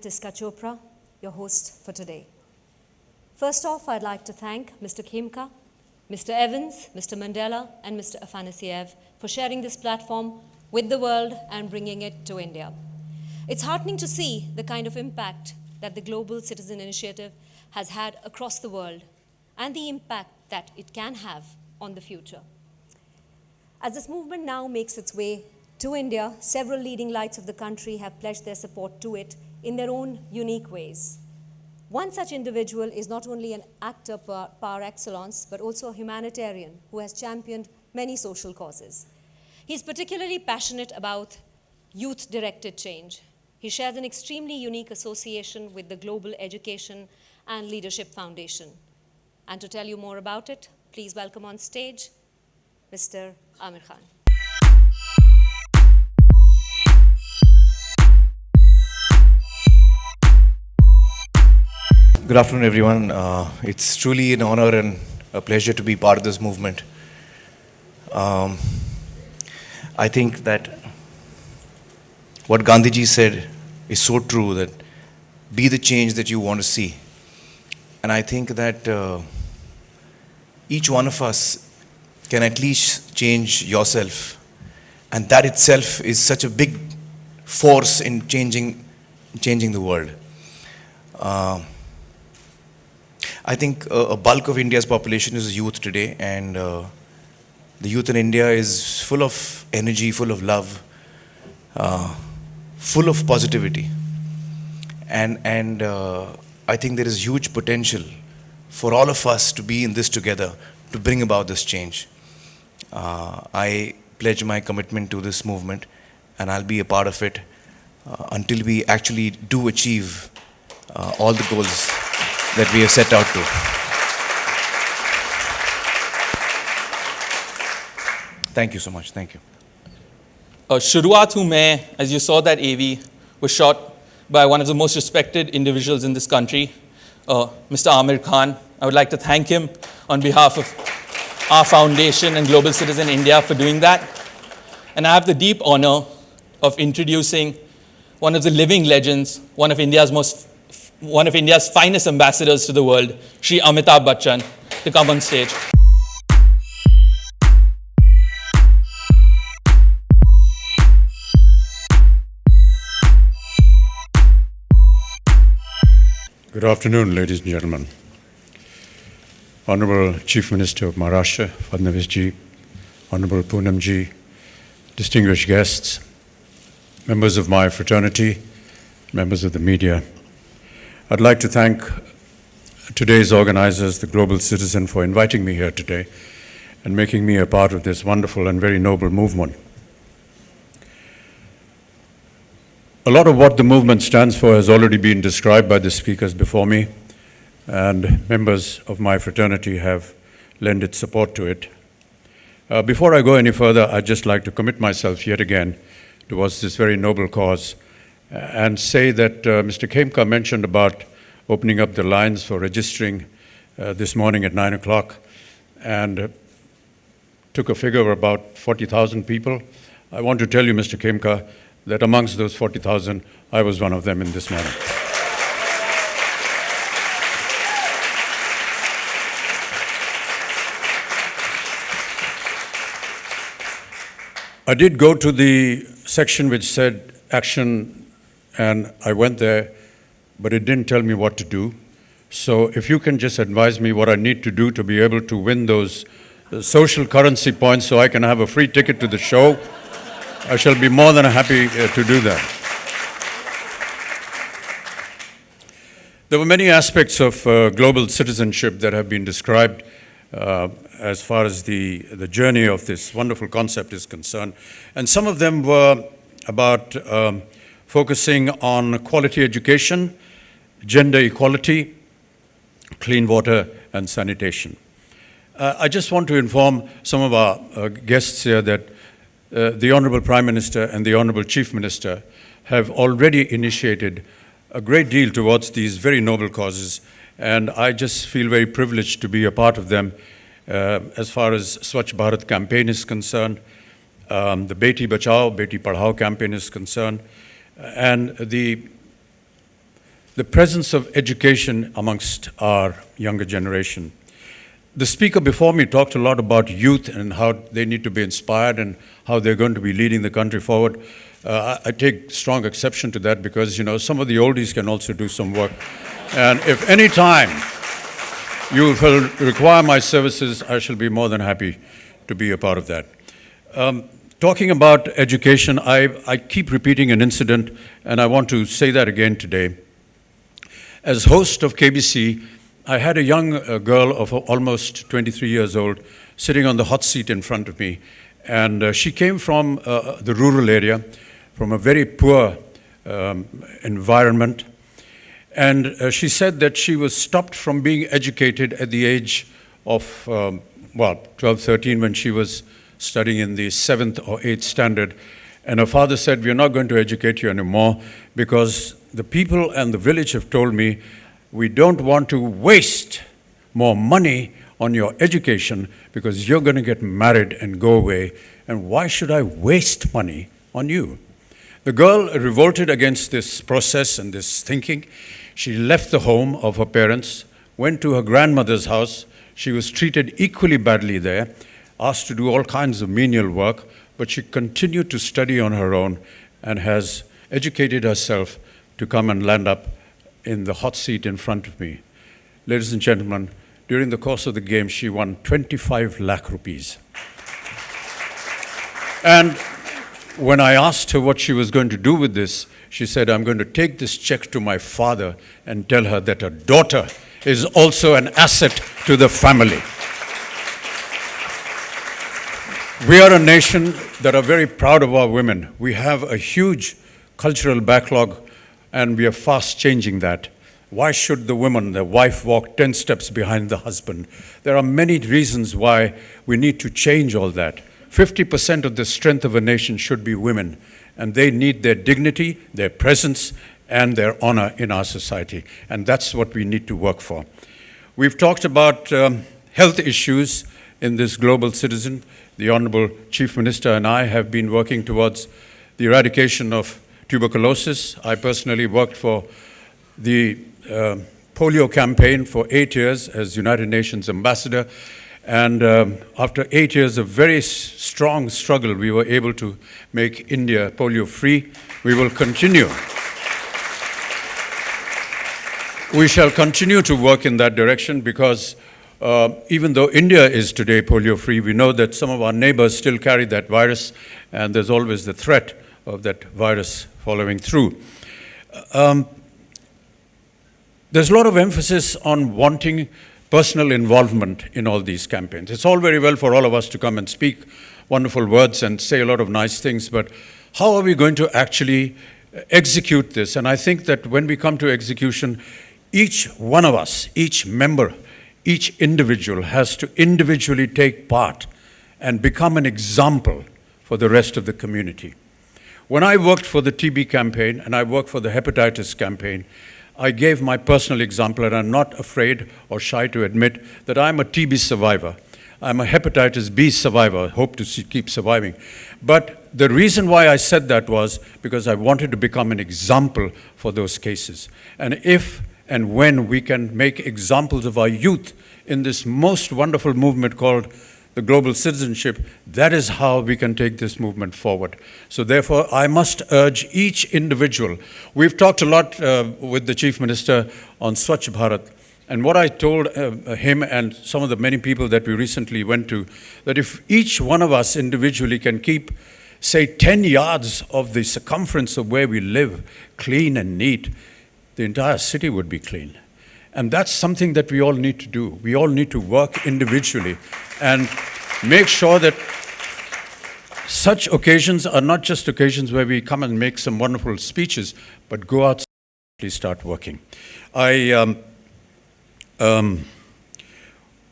Tiska Chopra, your host for today. First off, I'd like to thank Mr. Khemka, Mr. Evans, Mr. Mandela, and Mr. Afanasiev for sharing this platform with the world and bringing it to India. It's heartening to see the kind of impact that the Global Citizen Initiative has had across the world and the impact that it can have on the future. As this movement now makes its way to India, several leading lights of the country have pledged their support to it in their own unique ways. One such individual is not only an actor par excellence, but also a humanitarian who has championed many social causes. He's particularly passionate about youth-directed change. He shares an extremely unique association with the Global Education and Leadership Foundation. And to tell you more about it, please welcome on stage Mr. Aamir Khan. Good afternoon, everyone. It's truly an honor and a pleasure to be part of this movement. I think that what Gandhiji said is so true, that be the change that you want to see. And I think that each one of us can at least change yourself. And that itself is such a big force in changing the world. I think a bulk of India's population is youth today, and the youth in India is full of energy, full of love, full of positivity. And I think there is huge potential for all of us to be in this together, to bring about this change. I pledge my commitment to this movement, and I'll be a part of it until we actually do achieve all the goals that we have set out to. Thank you so much. Thank you. Shuruaat Hu Main, as you saw that AV, was shot by one of the most respected individuals in this country, Mr. Aamir Khan. I would like to thank him on behalf of our foundation and Global Citizen India for doing that. And I have the deep honor of introducing one of the living legends, one of India's finest ambassadors to the world, Shri Amitabh Bachchan, to come on stage. Good afternoon, ladies and gentlemen. Honorable Chief Minister of Maharashtra, Fadnavis ji, Honorable Poonam ji, distinguished guests, members of my fraternity, members of the media, I'd like to thank today's organizers, the Global Citizen, for inviting me here today and making me a part of this wonderful and very noble movement. A lot of what the movement stands for has already been described by the speakers before me, and members of my fraternity have lent its support to it. Before I go any further, I'd just like to commit myself yet again towards this very noble cause and say that Mr. Khemka mentioned about opening up the lines for registering this morning at 9 o'clock and took a figure of about 40,000 people. I want to tell you, Mr. Khemka, that amongst those 40,000, I was one of them in this morning. I did go to the section which said action, and I went there, but it didn't tell me what to do. So if you can just advise me what I need to do to be able to win those social currency points so I can have a free ticket to the show, I shall be more than happy to do that. There were many aspects of global citizenship that have been described as far as the journey of this wonderful concept is concerned. And some of them were about focusing on quality education, gender equality, clean water, and sanitation. I just want to inform some of our guests here that the Honorable Prime Minister and the Honorable Chief Minister have already initiated a great deal towards these very noble causes, and I just feel very privileged to be a part of them as far as Swachh Bharat campaign is concerned, the Beti Bachao, Beti Padhao campaign is concerned, and the the presence of education amongst our younger generation. The speaker before me talked a lot about youth and how they need to be inspired and how they're going to be leading the country forward. I take strong exception to that because, you know, some of the oldies can also do some work. And if any time you will require my services, I shall be more than happy to be a part of that. Talking about education, I keep repeating an incident, and I want to say that again today. As host of KBC, I had a young girl of almost 23 years old sitting on the hot seat in front of me, and she came from the rural area, from a very poor environment, and she said that she was stopped from being educated at the age of, 12, 13, when she was studying in the 7th or 8th standard, and her father said, "We're not going to educate you anymore because the people and the village have told me we don't want to waste more money on your education because you're going to get married and go away, and why should I waste money on you?" The girl revolted against this process and this thinking. She left the home of her parents, went to her grandmother's house. She was treated equally badly there, asked to do all kinds of menial work, but she continued to study on her own and has educated herself to come and land up in the hot seat in front of me. Ladies and gentlemen, during the course of the game, she won 25 lakh rupees. And when I asked her what she was going to do with this, she said, "I'm going to take this check to my father and tell her that her daughter is also an asset to the family." We are a nation that are very proud of our women. We have a huge cultural backlog, and we are fast changing that. Why should the woman, the wife, walk 10 steps behind the husband? There are many reasons why we need to change all that. 50% of the strength of a nation should be women, and they need their dignity, their presence, and their honor in our society, and that's what we need to work for. We've talked about health issues in this global citizen. The Honorable Chief Minister and I have been working towards the eradication of tuberculosis. I personally worked for the polio campaign for 8 years as United Nations ambassador, and after 8 years of very strong struggle, we were able to make India polio free. We will continue. We shall continue to work in that direction because even though India is today polio-free, we know that some of our neighbors still carry that virus, and there's always the threat of that virus following through. There's a lot of emphasis on wanting personal involvement in all these campaigns. It's all very well for all of us to come and speak wonderful words and say a lot of nice things, but how are we going to actually execute this? And I think that when we come to execution, each one of us, each member, each individual has to individually take part and become an example for the rest of the community. When I worked for the TB campaign and I worked for the hepatitis campaign, I gave my personal example, and I'm not afraid or shy to admit that I'm a TB survivor. I'm a hepatitis B survivor, hope to keep surviving. But the reason why I said that was because I wanted to become an example for those cases. And if and when we can make examples of our youth in this most wonderful movement called the global citizenship, that is how we can take this movement forward. So therefore, I must urge each individual. We've talked a lot with the Chief Minister on Swachh Bharat, and what I told him and some of the many people that we recently went to, that if each one of us individually can keep, say, 10 yards of the circumference of where we live clean and neat, the entire city would be clean. And that's something that we all need to do. We all need to work individually and make sure that such occasions are not just occasions where we come and make some wonderful speeches, but go out and start working. I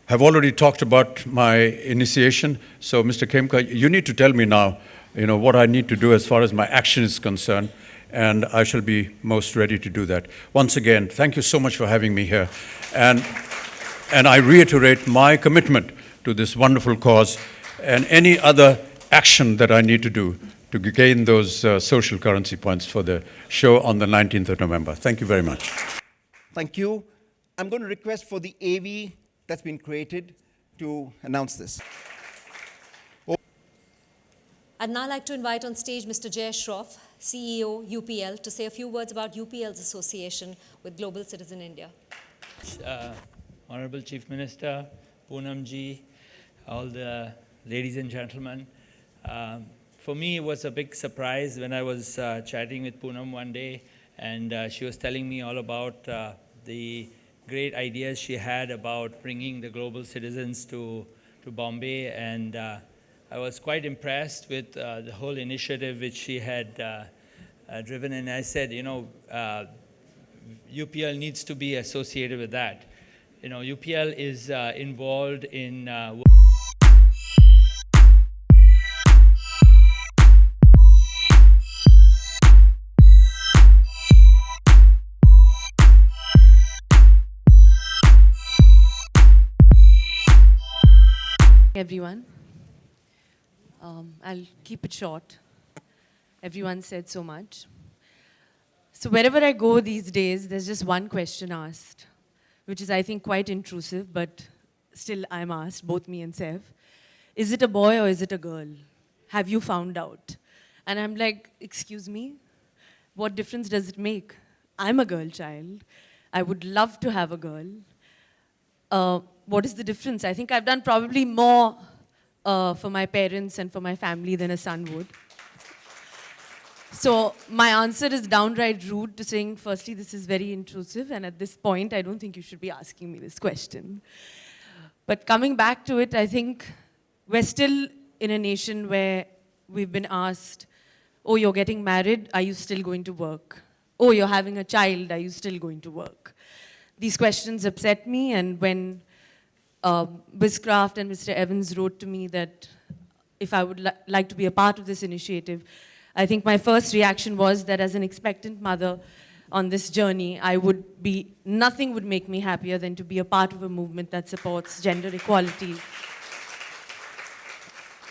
have already talked about my initiation. So, Mr. Khemka, you need to tell me now, what I need to do as far as my action is concerned, and I shall be most ready to do that. Once again, thank you so much for having me here. And I reiterate my commitment to this wonderful cause and any other action that I need to do to gain those social currency points for the show on the 19th of November. Thank you very much. Thank you. I'm going to request for the AV that's been created to announce this. I'd now like to invite on stage Mr. Jay Shroff, CEO, UPL, to say a few words about UPL's association with Global Citizen India. Honorable Chief Minister, Poonam ji, all the ladies and gentlemen. For me, it was a big surprise when I was chatting with Poonam one day, and she was telling me all about the great ideas she had about bringing the global citizens to Bombay, and I was quite impressed with the whole initiative which she had driven, and I said, you know, UPL needs to be associated with that. You know, UPL is involved in everyone. I'll keep it short. Everyone said so much. So wherever I go these days, there's just one question asked, which is, I think, quite intrusive, but still I'm asked, both me and Sev. Is it a boy or is it a girl? Have you found out? And I'm like, excuse me? What difference does it make? I'm a girl child. I would love to have a girl. What is the difference? I think I've done probably more for my parents and for my family than a son would. So my answer is downright rude to saying, firstly, this is very intrusive, and at this point, I don't think you should be asking me this question. But coming back to it, I think we're still in a nation where we've been asked, oh, you're getting married, are you still going to work? Oh, you're having a child, are you still going to work? These questions upset me, and when Bizcraft and Mr. Evans wrote to me that if I would like to be a part of this initiative, I think my first reaction was that as an expectant mother on this journey, nothing would make me happier than to be a part of a movement that supports gender equality.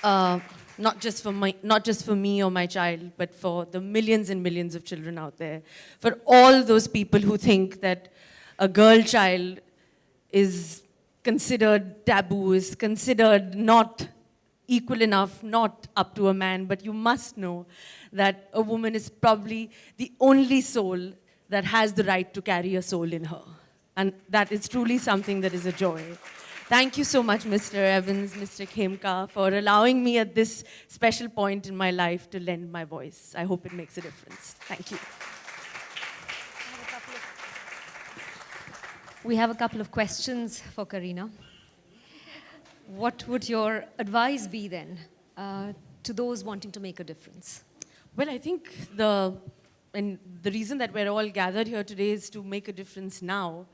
Not just for me or my child, but for the millions and millions of children out there. For all those people who think that a girl child is considered taboo, is considered not equal enough, not up to a man, but you must know that a woman is probably the only soul that has the right to carry a soul in her. And that is truly something that is a joy. Thank you so much, Mr. Evans, Mr. Khemka, for allowing me at this special point in my life to lend my voice. I hope it makes a difference. Thank you. We have a couple of questions for Kareena. What would your advice be then to those wanting to make a difference? Well, I think the reason that we're all gathered here today is to make a difference now.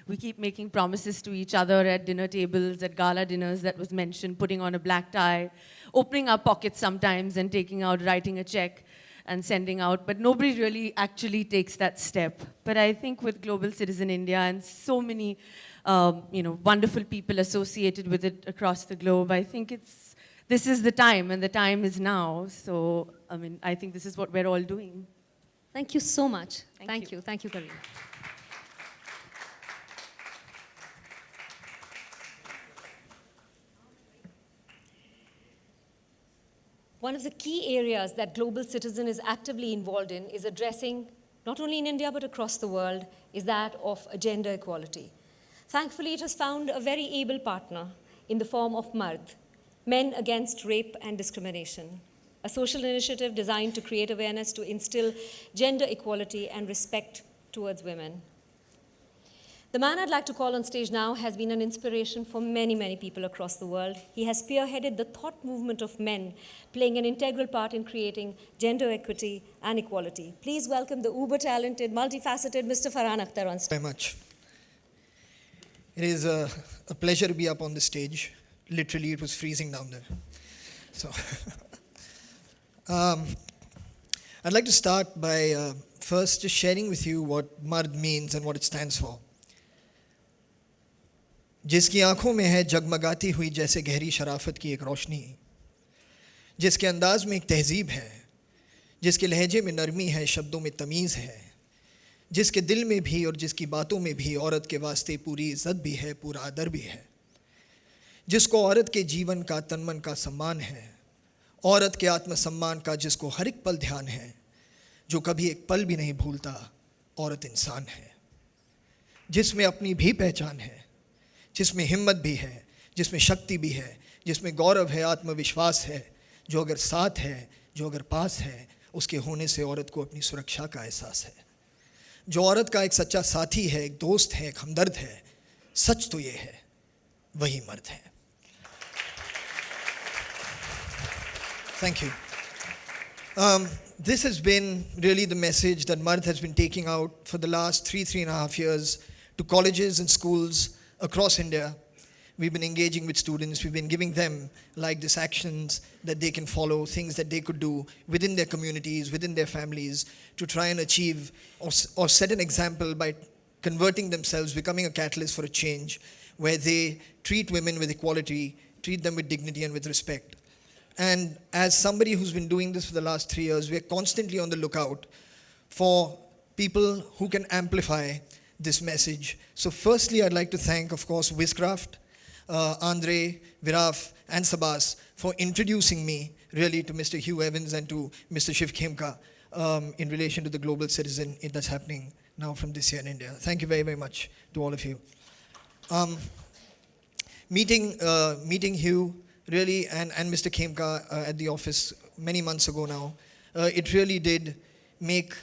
We keep making promises to each other at dinner tables, at gala dinners that was mentioned, putting on a black tie, opening our pockets sometimes and taking out, writing a check and sending out, but nobody really actually takes that step. But I think with Global Citizen India and so many wonderful people associated with it across the globe, I think this is the time, and the time is now. So, I think this is what we're all doing. Thank you so much. Thank you. Thank you, Kareena. One of the key areas that Global Citizen is actively involved in is addressing, not only in India but across the world, is that of gender equality. Thankfully, it has found a very able partner in the form of MARD, Men Against Rape and Discrimination, a social initiative designed to create awareness to instill gender equality and respect towards women. The man I'd like to call on stage now has been an inspiration for many, many people across the world. He has spearheaded the thought movement of men, playing an integral part in creating gender equity and equality. Please welcome the uber-talented, multifaceted Mr. Farhan Akhtar on stage. Very much. It is a pleasure to be up on the stage. Literally, it was freezing down there. So, I'd like to start by first just sharing with you what MARD means and what it stands for. जिसकी आंखों में है जगमगाती हुई जैसे गहरी शराफत की एक रोशनी, जिसके अंदाज में एक तहजीब है जिसके लहजे में नरमी है, शब्दों में तमीज़ है, जिसके दिल में भी और जिसकी बातों में भी औरत के वास्ते पूरी इज़्ज़त भी है, पूरा आदर भी है, जिसको औरत के जीवन का तन मन का सम्मान है, औरत के आत्मसम्मान का जिसको हर एक पल ध्यान है, जो कभी एक पल भी नहीं भूलता, औरत इंसान है, जिसमें अपनी भी पहचान है, जिसमें हिम्मत भी है, जिसमें शक्ति भी है, जिसमें गौरव है, आत्मविश्वास है, जो अगर साथ है, जो अगर पास है, उसके होने से औरत को अपनी सुरक्षा का एहसास है, जो औरत का एक सच्चा साथी है, एक दोस्त है, एक हमदर्द है, सच तो ये है, वही मर्द है. Thank you. This has been really the message that Mard has been taking out for the last 3.5 years to colleges and schools across India. We've been engaging with students. We've been giving them like these actions that they can follow, things that they could do within their communities, within their families, to try and achieve or set an example by converting themselves, becoming a catalyst for a change where they treat women with equality, treat them with dignity and with respect. And as somebody who's been doing this for the last 3 years, we're constantly on the lookout for people who can amplify this message. So firstly, I'd like to thank, of course, Wizcraft, Andre, Viraf, and Sabas for introducing me really to Mr. Hugh Evans and to Mr. Shiv Khemka in relation to the global citizen that's happening now from this year in India. Thank you very, very much to all of you. Meeting Hugh, really, and Mr. Khemka at the office many months ago now, it really did make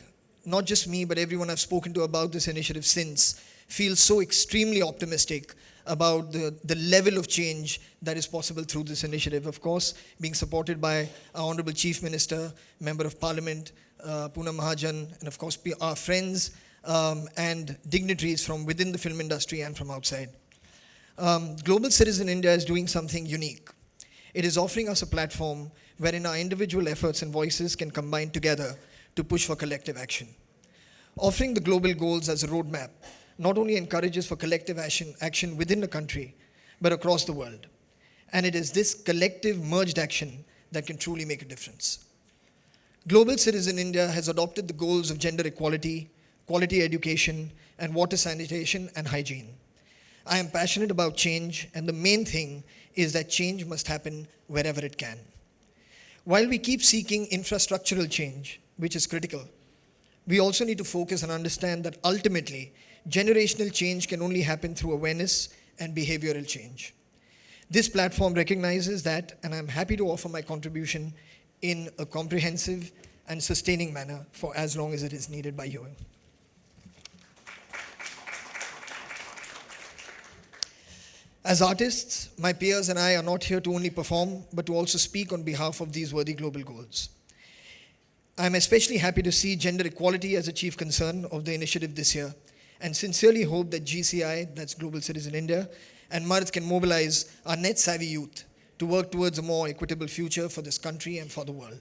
not just me, but everyone I've spoken to about this initiative since feel so extremely optimistic about the level of change that is possible through this initiative. Of course, being supported by our Honorable Chief Minister, Member of Parliament, Poonam Mahajan, and of course our friends and dignitaries from within the film industry and from outside. Global Citizen India is doing something unique. It is offering us a platform wherein our individual efforts and voices can combine together to push for collective action. Offering the global goals as a roadmap not only encourages for collective action within the country, but across the world. And it is this collective merged action that can truly make a difference. Global Citizen India has adopted the goals of gender equality, quality education, and water sanitation and hygiene. I am passionate about change, and the main thing is that change must happen wherever it can. While we keep seeking infrastructural change, which is critical, we also need to focus and understand that ultimately, generational change can only happen through awareness and behavioral change. This platform recognizes that, and I'm happy to offer my contribution in a comprehensive and sustaining manner for as long as it is needed by you. As artists, my peers and I are not here to only perform, but to also speak on behalf of these worthy global goals. I'm especially happy to see gender equality as a chief concern of the initiative this year, and sincerely hope that GCI, that's Global Citizen India, and Mard can mobilize our net-savvy youth to work towards a more equitable future for this country and for the world.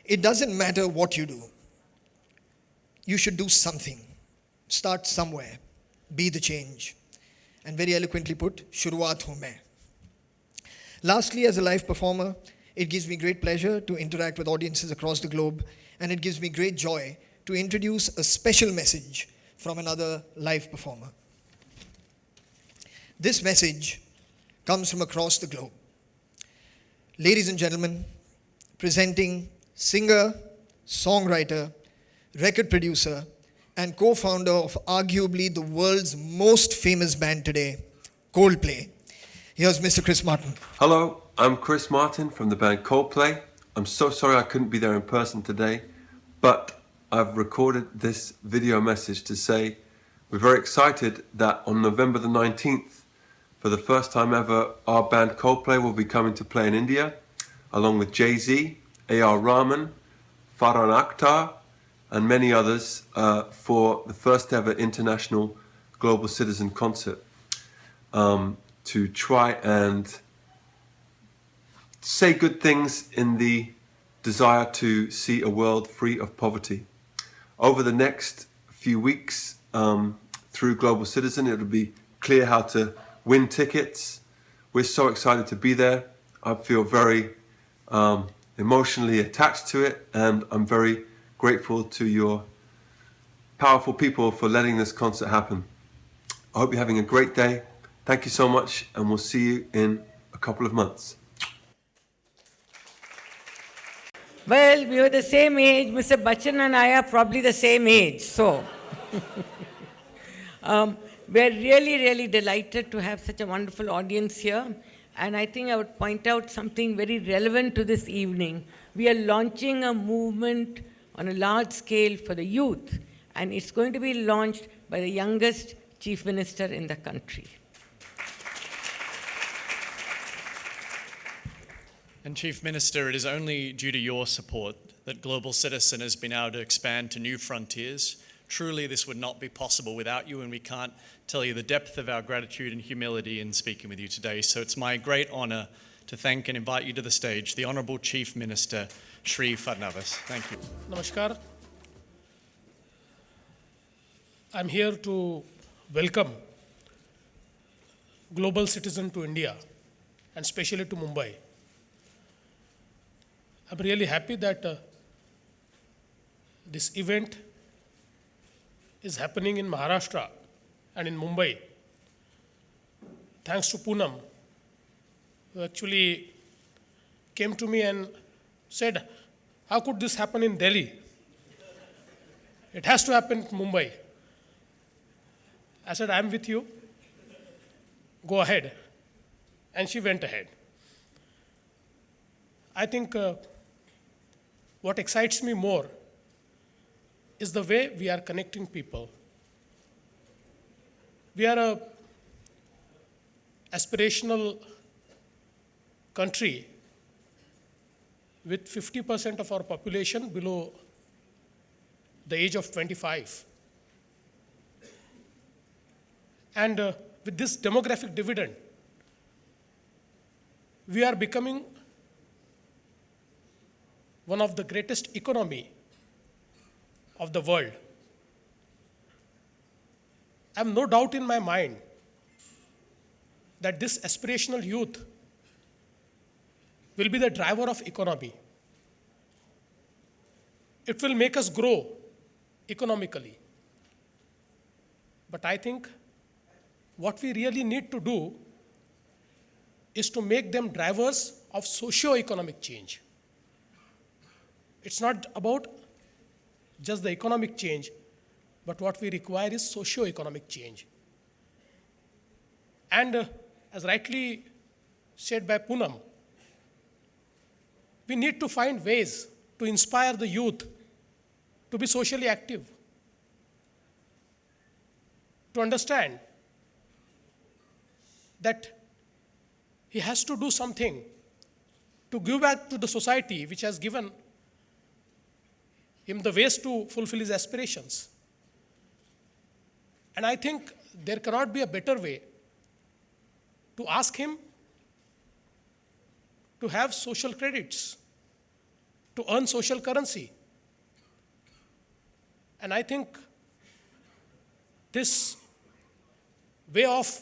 It doesn't matter what you do. You should do something. Start somewhere. Be the change. And very eloquently put, Shuruaat hu main. Lastly, as a live performer, it gives me great pleasure to interact with audiences across the globe, and it gives me great joy to introduce a special message from another live performer. This message comes from across the globe. Ladies and gentlemen, presenting singer, songwriter, record producer, and co-founder of arguably the world's most famous band today, Coldplay. Here's Mr. Chris Martin. Hello, I'm Chris Martin from the band Coldplay. I'm so sorry I couldn't be there in person today, but I've recorded this video message to say we're very excited that on November the 19th, for the first time ever, our band Coldplay will be coming to play in India, along with Jay-Z, A.R. Rahman, Farhan Akhtar, and many others for the first ever international Global Citizen concert to try and say good things in the desire to see a world free of poverty. Over the next few weeks through Global Citizen, it'll be clear how to win tickets. We're so excited to be there. I feel very emotionally attached to it, and I'm very grateful to your powerful people for letting this concert happen. I hope you're having a great day. Thank you so much, and we'll see you in a couple of months. Well, we were the same age. Mr. Bachchan and I are probably the same age, so. We're really, really delighted to have such a wonderful audience here. And I think I would point out something very relevant to this evening. We are launching a movement on a large scale for the youth, and it's going to be launched by the youngest chief minister in the country. And Chief Minister, it is only due to your support that Global Citizen has been able to expand to new frontiers. Truly, this would not be possible without you, and we can't tell you the depth of our gratitude and humility in speaking with you today. So it's my great honor to thank and invite you to the stage, the Honorable Chief Minister, Shri Fadnavis. Thank you. Namaskar. I'm here to welcome Global Citizen to India, and especially to Mumbai. I'm really happy that this event is happening in Maharashtra and in Mumbai. Thanks to Poonam, who actually came to me and said, how could this happen in Delhi? It has to happen in Mumbai. I said, I'm with you. Go ahead. And she went ahead. I think what excites me more is the way we are connecting people. We are an aspirational country with 50% of our population below the age of 25. And with this demographic dividend, we are becoming one of the greatest economy of the world. I have no doubt in my mind that this aspirational youth will be the driver of economy. It will make us grow economically. But I think what we really need to do is to make them drivers of socio-economic change. It's not about just the economic change, but what we require is socio-economic change. And as rightly said by Poonam, we need to find ways to inspire the youth to be socially active, to understand that he has to do something to give back to the society which has given him the ways to fulfill his aspirations. And I think there cannot be a better way to ask him to have social credits, to earn social currency. And I think this way of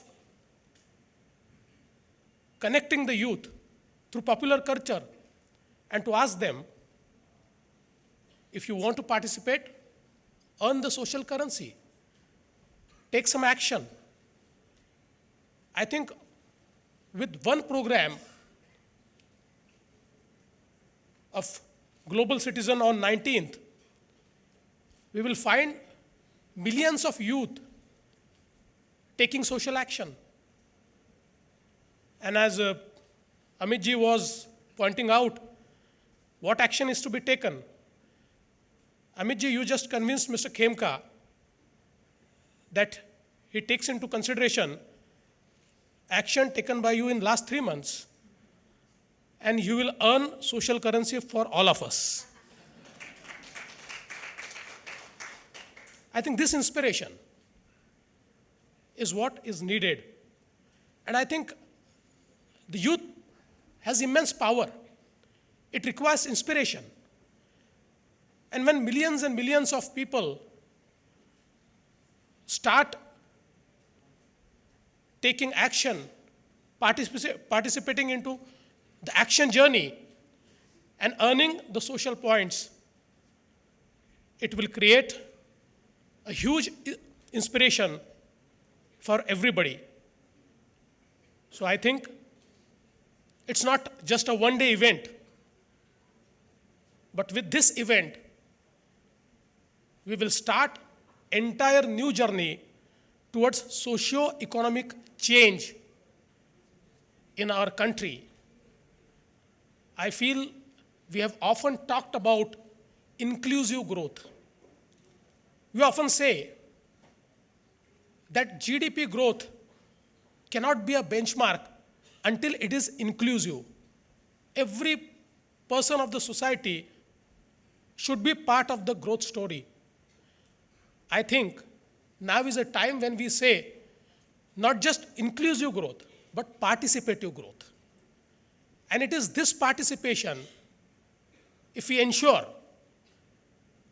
connecting the youth through popular culture and to ask them, if you want to participate, earn the social currency, take some action. I think with one program of Global Citizen on 19th, we will find millions of youth taking social action. And as Amit ji was pointing out, what action is to be taken? Amit ji, you just convinced Mr. Khemka that he takes into consideration action taken by you in last 3 months, and you will earn social currency for all of us. I think this inspiration is what is needed. And I think the youth has immense power. It requires inspiration. And when millions and millions of people start taking action, participating into the action journey, and earning the social points, it will create a huge inspiration for everybody. So I think it's not just a one-day event, but with this event, we will start entire new journey towards socio-economic change in our country. I feel we have often talked about inclusive growth. We often say that GDP growth cannot be a benchmark until it is inclusive. Every person of the society should be part of the growth story. I think now is a time when we say not just inclusive growth, but participative growth. And it is this participation, if we ensure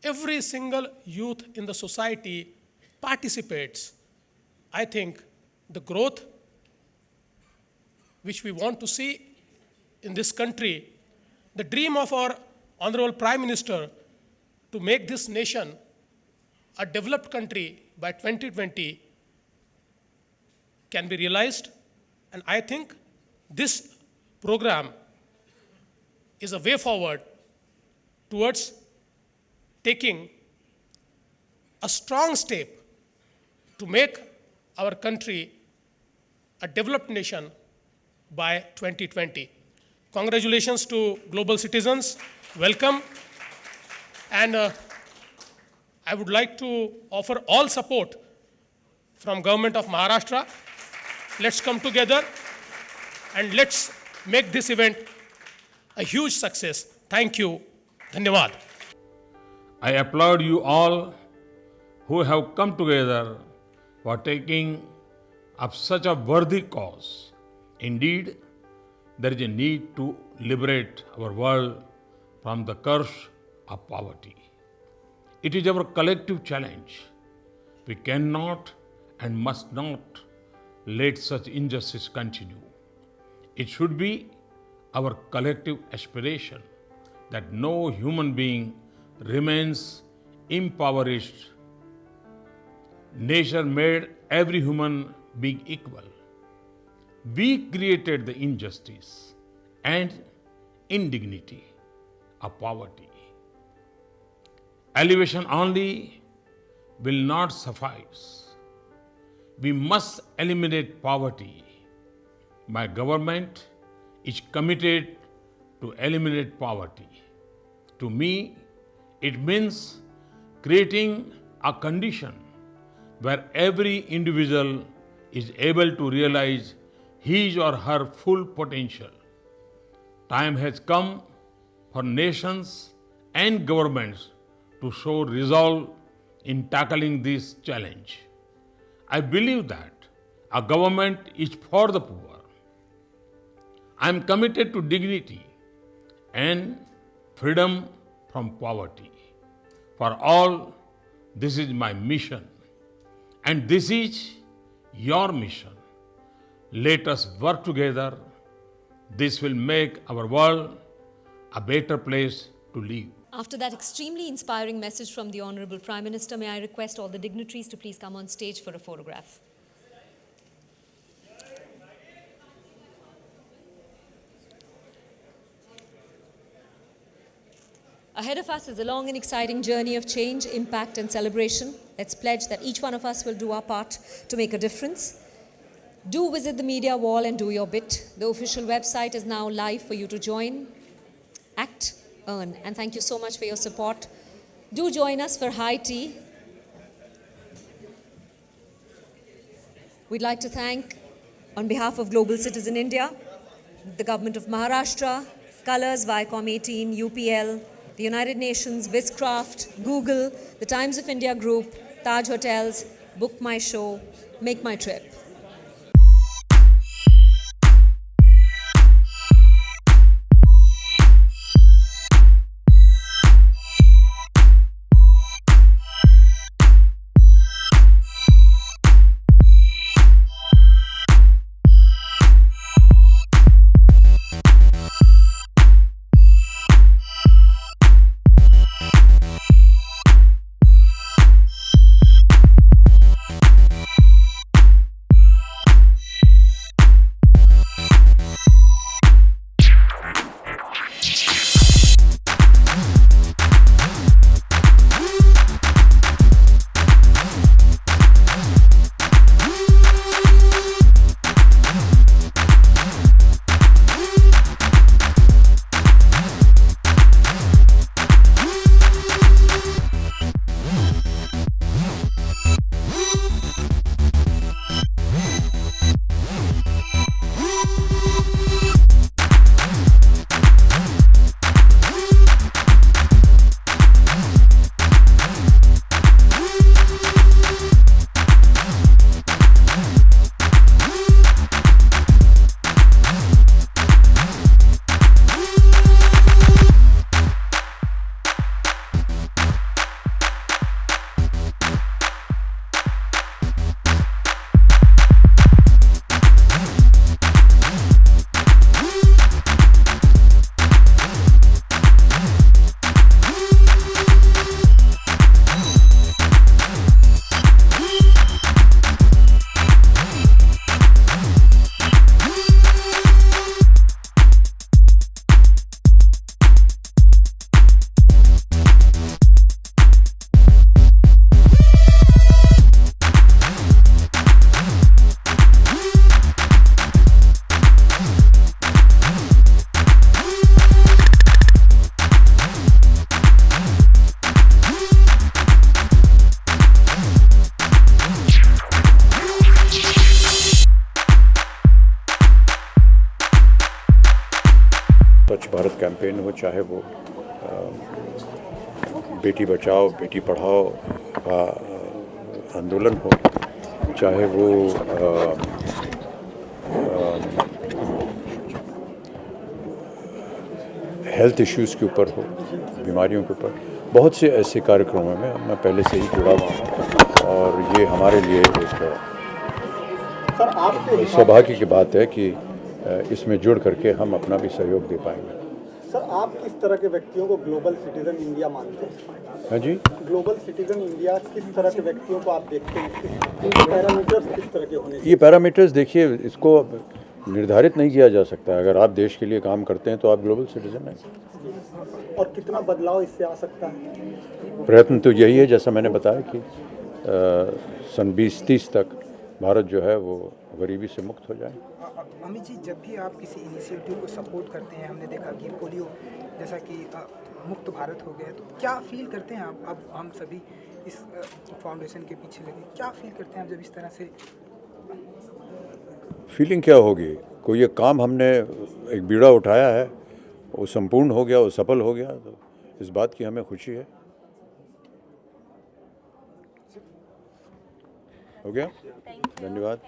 every single youth in the society participates, I think the growth which we want to see in this country, the dream of our Honorable Prime Minister to make this nation a developed country by 2020 can be realized. And I think this program is a way forward towards taking a strong step to make our country a developed nation by 2020. Congratulations to global citizens. Welcome. And I would like to offer all support from Government of Maharashtra. Let's come together and let's make this event a huge success. Thank you. Dhanyavad. I applaud you all who have come together for taking up such a worthy cause. Indeed, there is a need to liberate our world from the curse of poverty. It is our collective challenge. We cannot and must not let such injustice continue. It should be our collective aspiration that no human being remains impoverished. Nature made every human being equal. We created the injustice and indignity of poverty. Elevation only will not suffice. We must eliminate poverty. My government is committed to eliminate poverty. To me, it means creating a condition where every individual is able to realize his or her full potential. Time has come for nations and governments to show resolve in tackling this challenge. I believe that a government is for the poor. I am committed to dignity and freedom from poverty. For all, this is my mission. And this is your mission. Let us work together. This will make our world a better place to live. After that extremely inspiring message from the Honorable Prime Minister, may I request all the dignitaries to please come on stage for a photograph. Ahead of us is a long and exciting journey of change, impact and celebration. Let's pledge that each one of us will do our part to make a difference. Do visit the media wall and do your bit. The official website is now live for you to join, act, earn. And thank you so much for your support. Do join us for high tea. We'd like to thank, on behalf of Global Citizen India, the Government of Maharashtra, Colors, Viacom 18, UPL, the United Nations, Viscraft, Google, the Times of India Group, Taj Hotels, Book My Show, Make My Trip. Bharat campaign हो, चाहे वो बेटी बचाओ बेटी पढ़ाओ का आंदोलन हो, चाहे वो health issues के ऊपर हो, बीमारियों के ऊपर, बहुत से ऐसे कार्यक्रमों में मैं पहले से ही जुड़ा हुआ हूँ और ये हमारे लिए एक सौभाग्य की बात है कि इसमें जुड़ करके हम अपना भी सहयोग दे पाएंगे। सर, आप किस तरह के व्यक्तियों को ग्लोबल सिटीजन इंडिया मानते हैं? हाँ जी, ग्लोबल सिटीजन इंडिया किस तरह के व्यक्तियों को आप देखते हैं? इनके पैरामीटर्स किस तरह के होने चाहिए? ये पैरामीटर्स देखिए, इसको निर्धारित नहीं किया जा सकता। अगर आप देश के लिए काम करते हैं तो आप ग्लोबल सिटीजन हैं। और कितना बदलाव इससे आ सकता है? प्रयत्न तो यही है, जैसा मैंने बताया कि सन 2030 तक भारत जो है वो गरीबी से मुक्त हो जाए। अमित जी, जब भी आप किसी इनिशिएटिव को सपोर्ट करते हैं, हमने देखा कि पोलियो जैसा कि मुक्त भारत हो गया, तो क्या फील करते हैं आप? अब हम सभी इस फाउंडेशन के पीछे लगे, क्या फील करते हैं आप जब इस तरह से? फीलिंग क्या होगी? कोई एक काम हमने एक बीड़ा उठाया है, वो संपूर्ण हो गया, वो सफल हो गया, तो इस बात की हमें खुशी है। हो गया, धन्यवाद।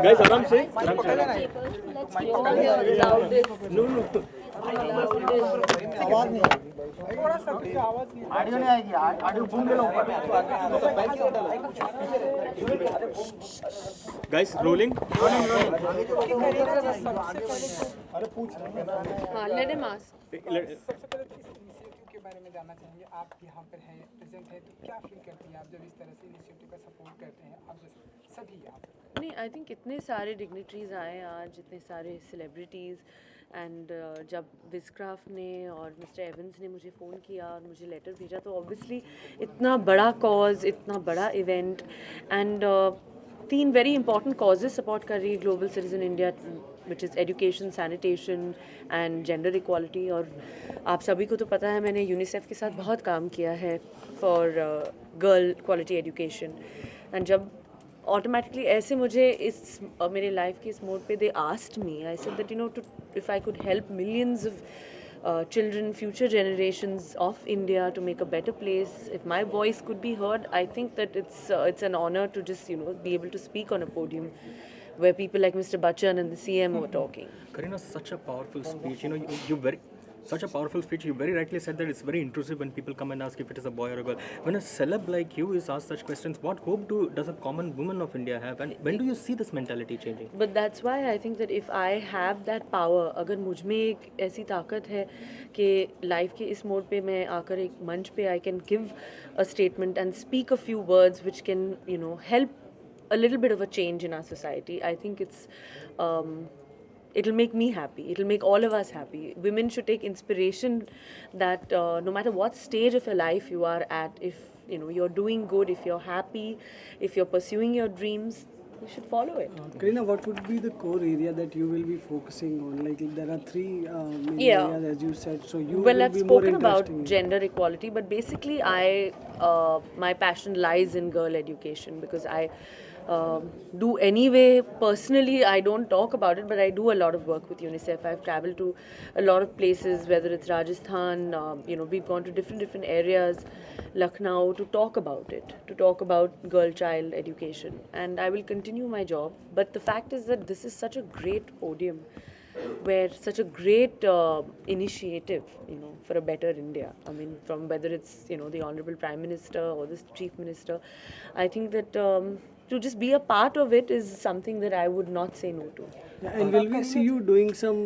गाइस, आराम से। आवाज नहीं आएगी, थोड़ा सा आवाज नहीं, ऑडियो नहीं आएगी, ऑडियो बूम ले लो ऊपर। Guys, rolling. अरे पूछ रहे हैं। हाँ, लेट हिम आस्क। सबसे पहले तो इस इनिशिएटिव के बारे में जानना चाहेंगे। आप यहाँ पर हैं, प्रेजेंट है, तो क्या फील करती हैं आप जब इस तरह से इनिशिएटिव का सपोर्ट करते हैं? आप जैसे सभी आप नहीं, आई थिंक इतने सारे डिग्निटरीज आए आज, इतने सारे सेलिब्रिटीज़, एंड जब विस्क्राफ्ट ने और मिस्टर एवंस ने मुझे फ़ोन किया और मुझे लेटर भेजा, तो ऑब्वियसली इतना बड़ा कॉज, इतना बड़ा event, and 3 very important causes support कर रही है global citizen India, which is education, sanitation and gender equality. और आप सभी को तो पता है, मैंने यूनिसेफ के साथ बहुत काम किया है for girl quality education, and जब ऑटोमेटिकली ऐसे मुझे इस मेरे लाइफ के इस मोड पे they asked me, I said that to if I could help millions of children, future generations of India to make a better place, if my voice could be heard, I think that it's an honor to just be able to speak on a podium where people like Mr. Bachchan and the CM were talking. Kareena, such a powerful speech. Such a powerful speech. You very rightly said that it's very intrusive when people come and ask if it is a boy or a girl. When a celeb like you is asked such questions, what hope does a common woman of India have? And when do you see this mentality changing? But that's why I think that if I have that power, अगर मुझ में एक ऐसी ताकत है कि life के इस मोड पे मैं आकर एक मंच पे I can give a statement and speak a few words which can help a little bit of a change in our society, I think it'll make me happy. It'll make all of us happy. Women should take inspiration that no matter what stage of your life you are at, if you're doing good, if you're happy, if you're pursuing your dreams, you should follow it. Kareena, what would be the core area that you will be focusing on? Like there are 3 main Yeah. areas, as you said. So you Well, will I've be more spoken about interesting. gender equality, but basically my passion lies in girl education, because I do anyway. Personally, I don't talk about it, but I do a lot of work with UNICEF. I've traveled to a lot of places, whether it's Rajasthan, we've gone to different areas, Lucknow, to talk about it, to talk about girl-child education. And I will continue my job. But the fact is that this is such a great podium, where such a great initiative, for a better India. I mean, from whether it's, the Honorable Prime Minister or the Chief Minister, I think that to just be a part of it is something that I would not say no to. Yeah, and will we see you doing some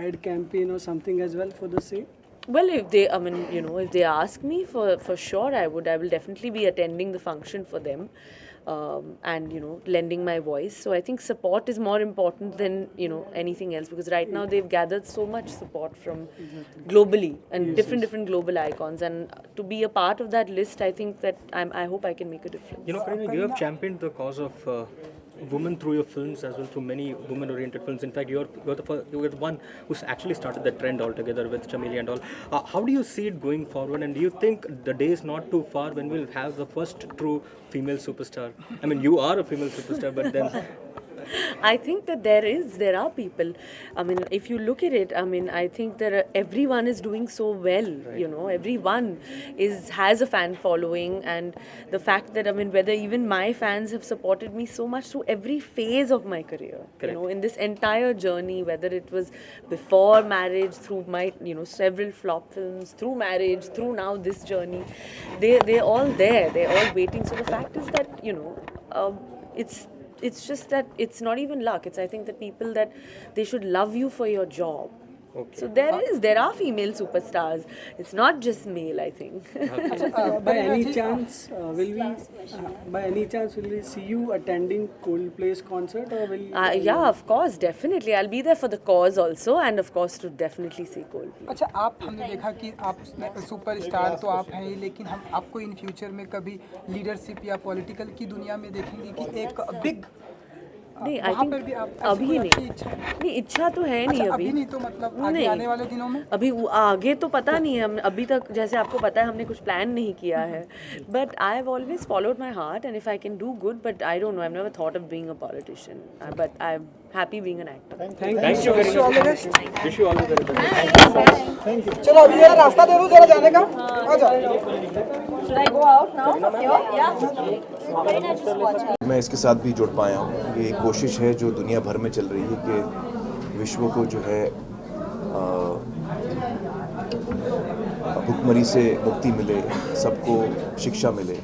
ad campaign or something as well for the same? Well, if they, if they ask me, for sure I will definitely be attending the function for them, and lending my voice. So I think support is more important than anything else, because right now they've gathered so much support from globally and different global icons, and to be a part of that list, I think that I hope I can make a difference. Kareena, you have championed the cause of women through your films as well, through many women-oriented films. In fact, you're the one who's actually started the trend altogether with Chameli and all. How do you see it going forward? And do you think the day is not too far when we'll have the first true female superstar? I mean, you are a female superstar, but then. I think that there are people. I mean, if you look at it, I mean, I think that everyone is doing so well. Right. You know, everyone has a fan following, and the fact that, I mean, whether even my fans have supported me so much through every phase of my career. Correct. You know, in this entire journey, whether it was before marriage, through my several flop films, through marriage, through now this journey, they're all there. They're all waiting. So the fact is that it's just that it's not even luck. I think the people that they should love you for your job. Okay. So there are female superstars. It's not just male, I think. By any chance, will we see you attending Coldplay's concert, or will? Yeah, of course, definitely. I'll be there for the cause also, and of course to definitely see Coldplay. अच्छा, आप हमने देखा कि आप superstar तो आप हैं ही, लेकिन हम आपको इन फ्यूचर में कभी लीडरशिप या पॉलिटिकल की दुनिया में देखेंगे कि एक बिग नहीं, आई थिंक अभी नहीं इच्छा तो है नहीं अभी नहीं, तो मतलब आगे आने वाले दिनों में अभी आगे तो पता नहीं है। हम अभी तक जैसे आपको पता है हमने कुछ प्लान नहीं किया है, but I have always followed my heart and if I can do good, but I don't know, I have never thought of being a politician, but I am happy being an actor. Thank you, wish you all the best. Thank you. चलो अभी यार रास्ता दे दो जरा जाने का। आ जाओ। मैं इसके साथ भी जुड़ पाया हूँ। ये एक कोशिश है जो दुनिया भर में चल रही है कि विश्व को जो है भुखमरी से मुक्ति मिले, सबको शिक्षा मिले।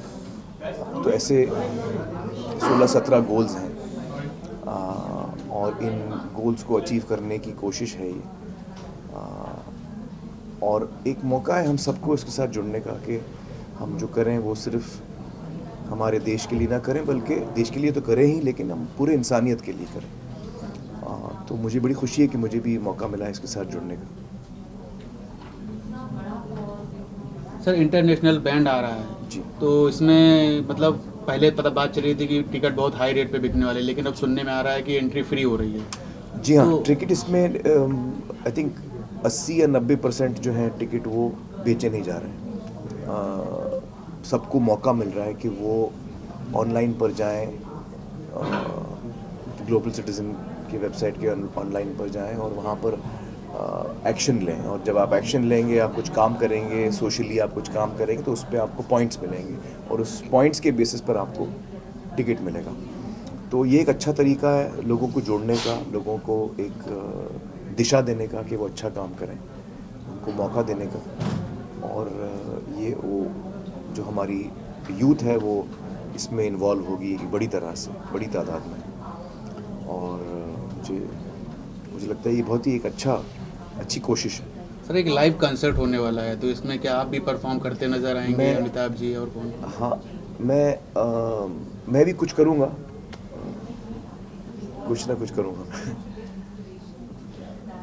तो ऐसे 16-17 गोल्स हैं और इन गोल्स को अचीव करने की कोशिश है ये, और एक मौका है हम सबको इसके साथ जुड़ने का कि हम जो करें वो सिर्फ हमारे देश के लिए ना करें, बल्कि देश के लिए तो करें ही, लेकिन हम पूरे इंसानियत के लिए करें। तो मुझे बड़ी खुशी है कि मुझे भी मौका मिला है इसके साथ जुड़ने का। सर, इंटरनेशनल बैंड आ रहा है जी, तो इसमें मतलब पहले बात चल रही थी कि टिकट बहुत हाई रेट पे बिकने वाले, लेकिन अब सुनने में आ रहा है कि एंट्री फ्री हो रही है। जी हाँ, टिकट इसमें आई थिंक 80 या 90% जो है टिकट वो बेचे नहीं जा रहे हैं। सबको मौका मिल रहा है कि वो ऑनलाइन पर जाएं, ग्लोबल सिटीज़न की वेबसाइट के ऑनलाइन पर जाएं और वहाँ पर एक्शन लें। और जब आप एक्शन लेंगे, आप कुछ काम करेंगे, सोशली आप कुछ काम करेंगे, तो उस पर आपको पॉइंट्स मिलेंगे और उस पॉइंट्स के बेसिस पर आपको टिकट मिलेगा। तो ये एक अच्छा तरीका है लोगों को जोड़ने का, लोगों को एक दिशा देने का कि वो अच्छा काम करें, उनको मौका देने का। और ये वो जो हमारी यूथ है वो इसमें इन्वॉल्व होगी एक बड़ी तरह से, बड़ी तादाद में। और मुझे लगता है ये बहुत ही एक अच्छी कोशिश है। सर, एक लाइव कंसर्ट होने वाला है, तो इसमें क्या आप भी परफॉर्म करते नजर आएंगे? अमिताभ जी और कौन? हाँ, मैं भी कुछ करूँगा, कुछ ना कुछ करूँगा।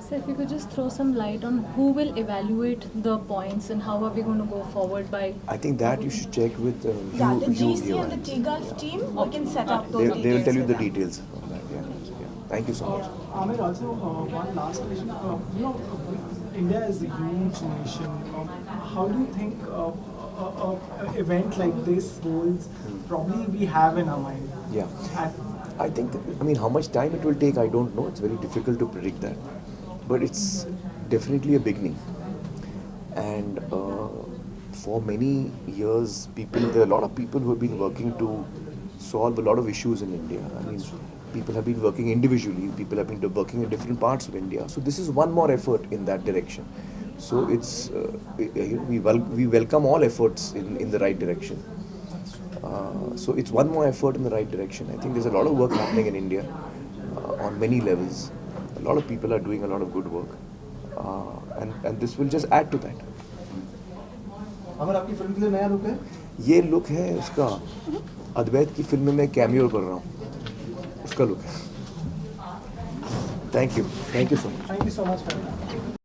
So if you could just throw some light on who will evaluate the points and how are we going to go forward by? I think that you should check with the GC and the T-Gulf team. We can set up those details. They will tell you the details of that. Yeah. Thank you so much. Aamir, also one last question. India is a huge nation. How do you think an event like this holds? Probably we have in our mind. Yeah. I think, how much time it will take, I don't know. It's very difficult to predict that. But it's definitely a beginning. And for many years, there are a lot of people who have been working to solve a lot of issues in India. People have been working individually, people have been working in different parts of India. So this is one more effort in that direction. So it's we welcome all efforts in the right direction. So it's one more effort in the right direction. I think there's a lot of work happening in India on many levels. A lot of people are doing a lot of good work, and this will just add to that. अमर, आपकी film के लिए नया look है? ये look है उसका, अद्वैत की film में मैं कैमियो कर रहा हूँ, उसका लुक है। Thank you so much. Thank you so much.